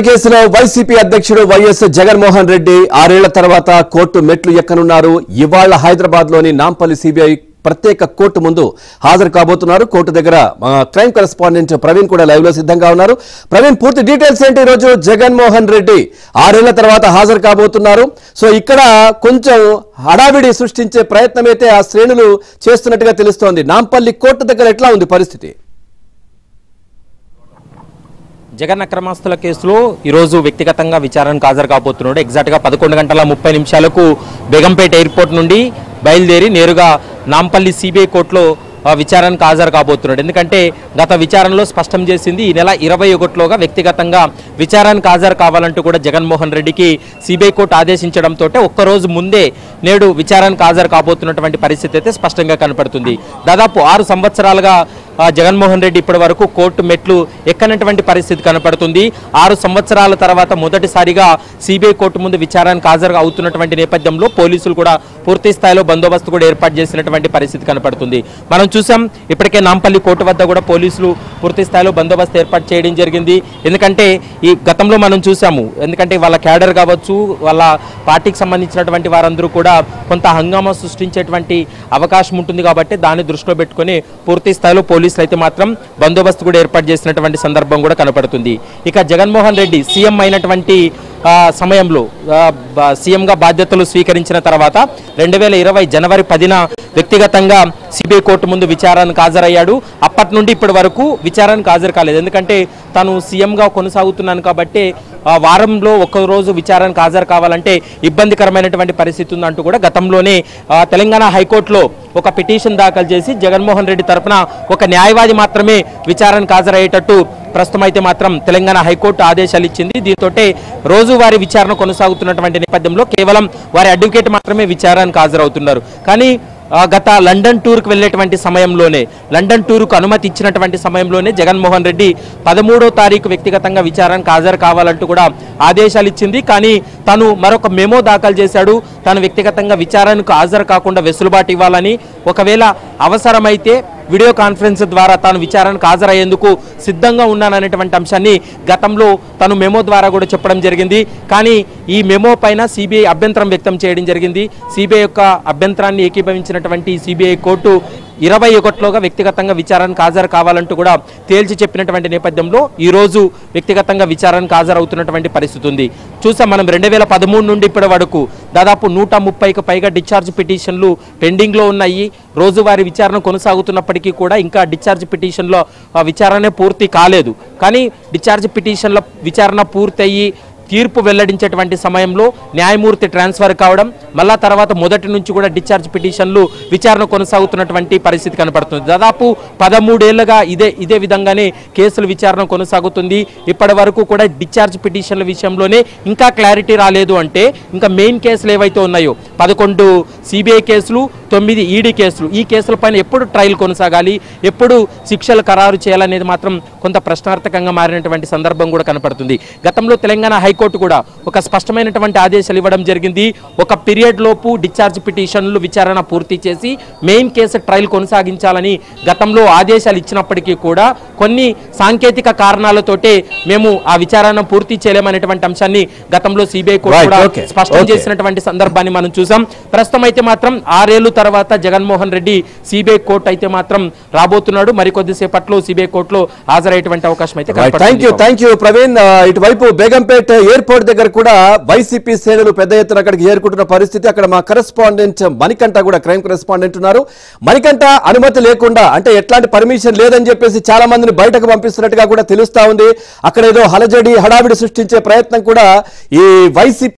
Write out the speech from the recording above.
కేసులో వైసీపీ అధ్యక్షుడు వైఎస్ జగన్మోహన్ రెడ్డి 6 ఏళ్ల తర్వాత కోర్టు మెట్లు ఎక్కనున్నారు. ఇవాళ హైదరాబాద్ లోని నాంపల్లి సిబిఐ ప్రత్యేక కోర్టు ముందు హాజరు కాబోతున్నారు. కోర్టు దగ్గర క్రైమ్ కరెస్పాండెంట్ ప్రవీణ్ కూడా లైవ్ లో సిద్ధంగా ఉన్నారు. ప్రవీణ్, పూర్తి డీటెయిల్స్ ఏంటి? ఈ రోజు జగన్మోహన్ రెడ్డి 6 ఏళ్ల తర్వాత హాజరు కాబోతున్నారు. సో ఇక్కడ కొంచెం హడావిడి సృష్టించే ప్రయత్నం అయితే ఆ శ్రేణులు చేస్తున్నట్టుగా తెలుస్తోంది. నాంపల్లి కోర్టు దగ్గర ఎట్లా ఉంది పరిస్థితి? జగన్ అక్రమాస్తుల కేసులో ఈరోజు వ్యక్తిగతంగా విచారణకు హాజరు కాబోతున్నాడు. ఎగ్జాక్ట్గా 11:30 బేగంపేట ఎయిర్పోర్ట్ నుండి బయలుదేరి నేరుగా నాంపల్లి సిబిఐ కోర్టులో విచారణకు హాజరు కాబోతున్నాడు. ఎందుకంటే గత విచారణలో స్పష్టం చేసింది ఈ నెల 21లోగా వ్యక్తిగతంగా విచారణకు హాజరు కావాలంటూ కూడా జగన్మోహన్ రెడ్డికి సిబిఐ కోర్టు ఆదేశించడంతో ఒక్కరోజు ముందే నేడు విచారణకు హాజరు కాబోతున్నటువంటి పరిస్థితి అయితే స్పష్టంగా కనపడుతుంది. దాదాపు 6 సంవత్సరాలుగా జగన్మోహన్ రెడ్డి ఇప్పటి వరకు కోర్టు మెట్లు ఎక్కనటువంటి పరిస్థితి కనపడుతుంది. 6 సంవత్సరాల తర్వాత మొదటిసారిగా సిబిఐ కోర్టు ముందు విచారణకు హాజరు అవుతున్నటువంటి నేపథ్యంలో పోలీసులు కూడా పూర్తి స్థాయిలో బందోబస్తు కూడా ఏర్పాటు చేసినటువంటి పరిస్థితి కనపడుతుంది. మనం చూసాం ఇప్పటికే నాంపల్లి కోర్టు వద్ద కూడా పోలీసులు పూర్తి స్థాయిలో బందోబస్తు ఏర్పాటు చేయడం జరిగింది. ఎందుకంటే ఈ గతంలో మనం చూసాము, ఎందుకంటే వాళ్ళ క్యాడర్ కావచ్చు, వాళ్ళ పార్టీకి సంబంధించినటువంటి వారందరూ కూడా కొంత హంగామా సృష్టించేటువంటి అవకాశం ఉంటుంది. కాబట్టి దాన్ని దృష్టిలో పెట్టుకుని పూర్తి స్థాయిలో పోలీసులు అయితే మాత్రం బందోబస్తు కూడా ఏర్పాటు చేసినటువంటి సందర్భం కూడా కనపడుతుంది. ఇక జగన్మోహన్ రెడ్డి సీఎం అయినటువంటి సమయంలో సీఎంగా బాధ్యతలు స్వీకరించిన తర్వాత 2020 జనవరి 10న వ్యక్తిగతంగా సిబిఐ కోర్టు ముందు విచారణకు హాజరయ్యాడు. అప్పటి నుండి ఇప్పటి వరకు విచారణకు హాజరు కాలేదు. ఎందుకంటే తాను సీఎంగా కొనసాగుతున్నాను కాబట్టి వారంలో ఒక్కరోజు విచారణకు హాజరు కావాలంటే ఇబ్బందికరమైనటువంటి పరిస్థితి ఉందంటూ కూడా గతంలోనే తెలంగాణ హైకోర్టులో ఒక పిటిషన్ దాఖలు చేసి జగన్మోహన్ రెడ్డి తరఫున ఒక న్యాయవాది మాత్రమే విచారణకు హాజరయ్యేటట్టు ప్రస్తుతం అయితే మాత్రం తెలంగాణ హైకోర్టు ఆదేశాలు ఇచ్చింది. దీంతో రోజువారీ విచారణ కొనసాగుతున్నటువంటి నేపథ్యంలో కేవలం వారి అడ్వకేట్ మాత్రమే విచారణకు హాజరవుతున్నారు. కానీ గత లండన్ టూర్కు వెళ్ళేటువంటి సమయంలోనే, లండన్ టూర్కు అనుమతి ఇచ్చినటువంటి సమయంలోనే జగన్మోహన్ రెడ్డి 13వ తారీఖు వ్యక్తిగతంగా విచారణకు హాజరు కావాలంటూ కూడా ఆదేశాలు ఇచ్చింది. కానీ తను మరొక మెమో దాఖలు చేశాడు. తాను వ్యక్తిగతంగా విచారణకు హాజరు కాకుండా వెసులుబాటు ఇవ్వాలని, ఒకవేళ అవసరమైతే వీడియో కాన్ఫరెన్స్ ద్వారా తాను విచారణకు హాజరయ్యేందుకు సిద్ధంగా ఉన్నాననేటువంటి అంశాన్ని గతంలో తను మెమో ద్వారా కూడా చెప్పడం జరిగింది. కానీ ఈ మెమో పైన సిబిఐ అభ్యంతరం వ్యక్తం చేయడం జరిగింది. సిబిఐ యొక్క అభ్యంతరాన్ని ఏకీభవించినటువంటి సిబిఐ కోర్టు 21లోగా వ్యక్తిగతంగా విచారణకు హాజరు కావాలంటూ కూడా తేల్చి చెప్పినటువంటి నేపథ్యంలో ఈరోజు వ్యక్తిగతంగా విచారణకు హాజరవుతున్నటువంటి పరిస్థితి ఉంది. చూసాం మనం 2013 నుండి ఇప్పటి వరకు దాదాపు 130కి పైగా డిశ్చార్జ్ పిటిషన్లు పెండింగ్లో ఉన్నాయి. రోజువారీ విచారణ కొనసాగుతున్నప్పటికీ కూడా ఇంకా డిశ్చార్జ్ పిటిషన్లో విచారణే పూర్తి కాలేదు. కానీ డిశ్చార్జ్ పిటిషన్ల విచారణ పూర్తయ్యి తీర్పు వెల్లడించేటువంటి సమయంలో న్యాయమూర్తి ట్రాన్స్ఫర్ కావడం, మళ్ళా తర్వాత మొదటి నుంచి కూడా డిశ్చార్జ్ పిటిషన్లు విచారణ కొనసాగుతున్నటువంటి పరిస్థితి కనపడుతుంది. దాదాపు 13 ఏళ్లుగా ఇదే విధంగానే కేసుల విచారణ కొనసాగుతుంది. ఇప్పటి వరకు కూడా డిశ్చార్జ్ పిటిషన్ల విషయంలోనే ఇంకా క్లారిటీ రాలేదు. అంటే ఇంకా మెయిన్ కేసులు ఏవైతే ఉన్నాయో 11 సిబిఐ కేసులు, 9 ఈడీ కేసులు, ఈ కేసులపైన ఎప్పుడు ట్రయల్ కొనసాగాలి, ఎప్పుడు శిక్షలు ఖరారు చేయాలనేది మాత్రం కొంత ప్రశ్నార్థకంగా మారినటువంటి సందర్భం కూడా కనపడుతుంది. గతంలో తెలంగాణ హైకోర్టు కూడా ఒక స్పష్టమైనటువంటి ఆదేశాలు ఇవ్వడం జరిగింది. ఒక పీరియడ్ లోపు డిశ్చార్జ్ పిటిషన్లు విచారణ పూర్తి చేసి మెయిన్ కేసు ట్రయల్ కొనసాగించాలని గతంలో ఆదేశాలు ఇచ్చినప్పటికీ కూడా కొన్ని సాంకేతిక కారణాలతోటే మేము ఆ విచారణ పూర్తి చేయలేమనేటువంటి అంశాన్ని గతంలో సిబిఐ కోర్టు కూడా స్పష్టం చేసినటువంటి సందర్భాన్ని మనం చూసాం. ప్రస్తుతం అయితే మాత్రం 6 ఏళ్ల తర్వాత జగన్మోహన్ రెడ్డి సిబిఐ కోర్టు అయితే మాత్రం రాబోతున్నాడు. మరికొద్ది సేపట్లో సిబిఐ కోర్టులో హాజరయ్యేటువంటి అవకాశం అయితే కనపడుతుంది. Thank you Praveen. ఇటువైపు బేగంపేట ఎయిర్పోర్ట్ దగ్గర కూడా వైసీపీ శ్రేణులు పెద్ద ఎత్తున అక్కడికి చేరుకుంటున్న పరిస్థితి. అక్కడ మా కరెస్పాండెంట్ మణికంఠ కూడా క్రైమ్ కరెస్పాండెంట్ ఉన్నారు. మణికంఠ, అనుమతి లేకుండా అంటే ఎట్లాంటి పర్మిషన్ లేదని చెప్పేసి చాలా మందిని బయటకు పంపిస్తున్నట్టుగా కూడా తెలుస్తా ఉంది. అక్కడ ఏదో హడావిడి సృష్టించే ప్రయత్నం కూడా ఈ వైసీపీ